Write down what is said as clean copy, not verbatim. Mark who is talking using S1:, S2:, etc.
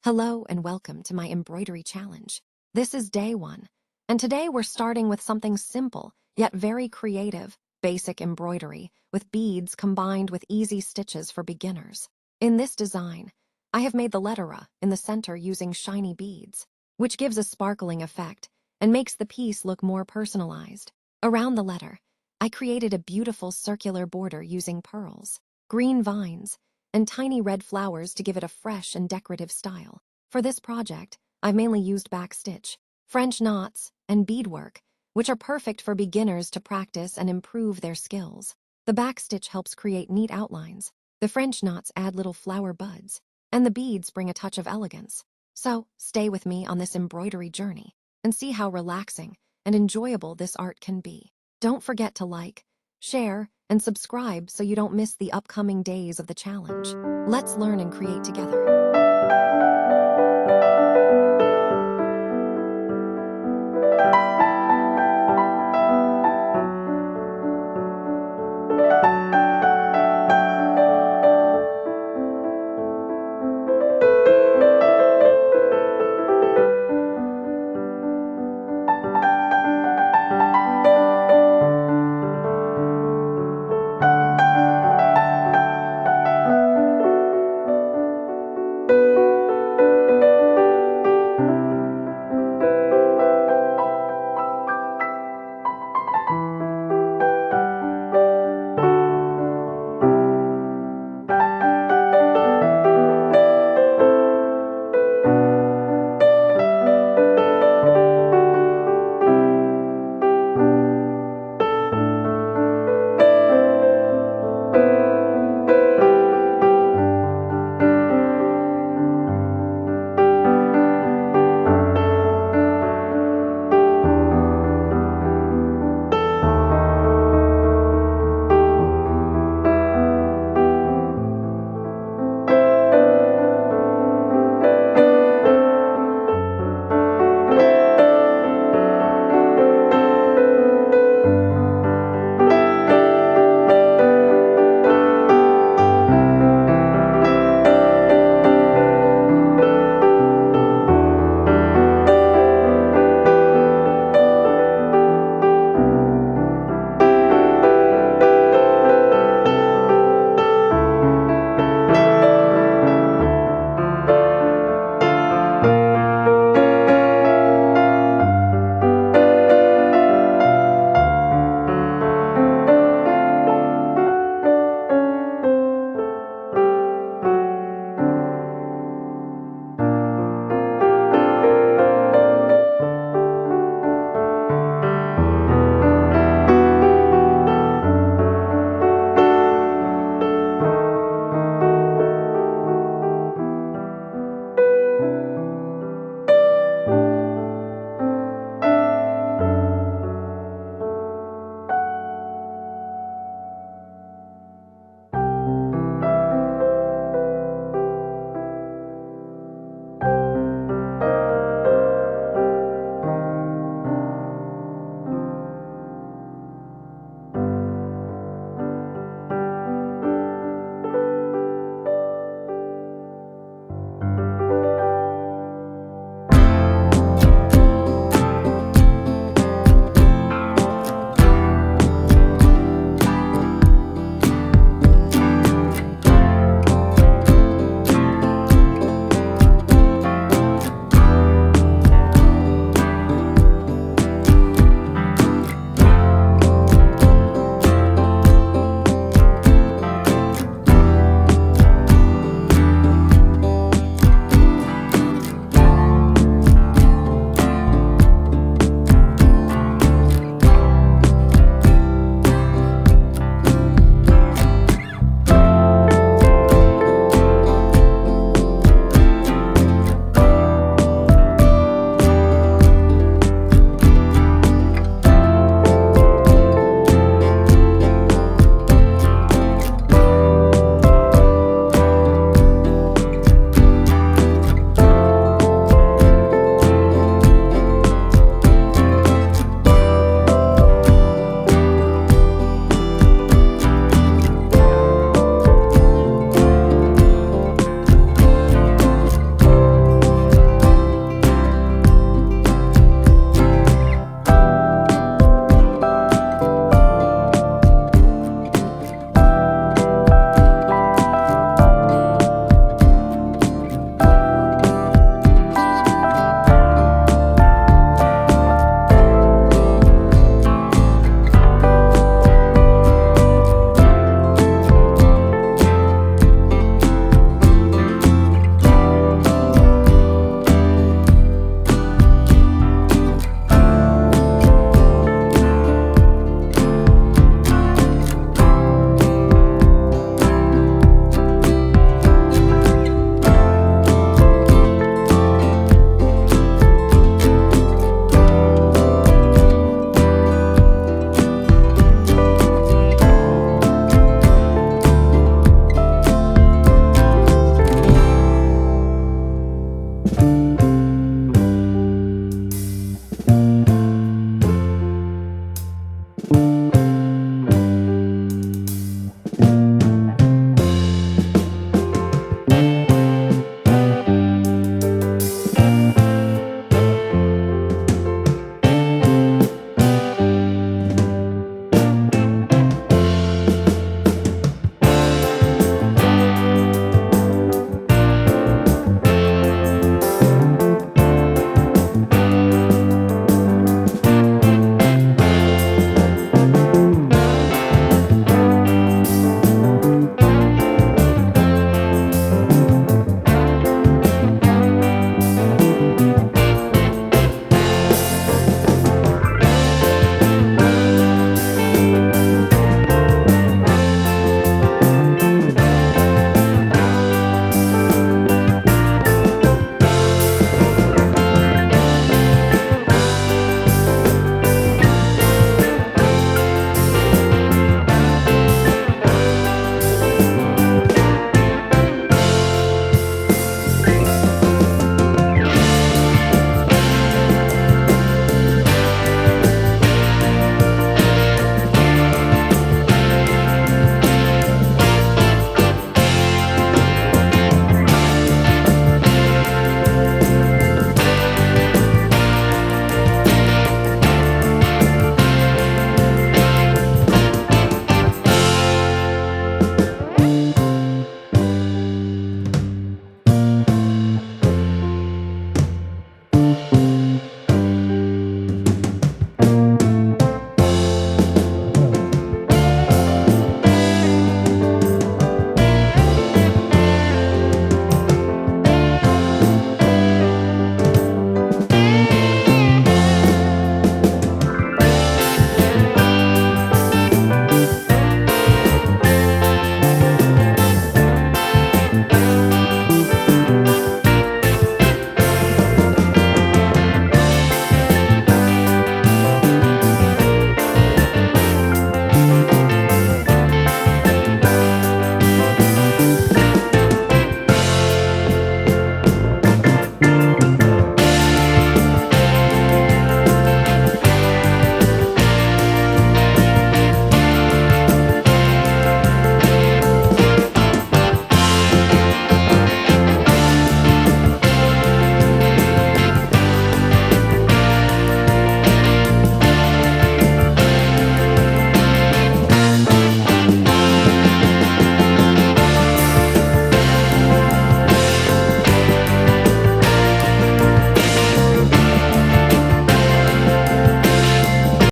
S1: Hello and welcome to my embroidery challenge. This is day 1, and today we're starting with something simple, yet very creative, basic embroidery, with beads combined with easy stitches for beginners. In this design, I have made the letter A in the center using shiny beads, which gives a sparkling effect and makes the piece look more personalized. Around the letter, I created a beautiful circular border using pearls, green vines, and tiny red flowers to give it a fresh and decorative style. For this project, I've mainly used backstitch, French knots, and beadwork, which are perfect for beginners to practice and improve their skills. The backstitch helps create neat outlines, the French knots add little flower buds, and the beads bring a touch of elegance. So, stay with me on this embroidery journey and see how relaxing and enjoyable this art can be. Don't forget to like, share, and subscribe so you don't miss the upcoming days of the challenge. Let's learn and create together.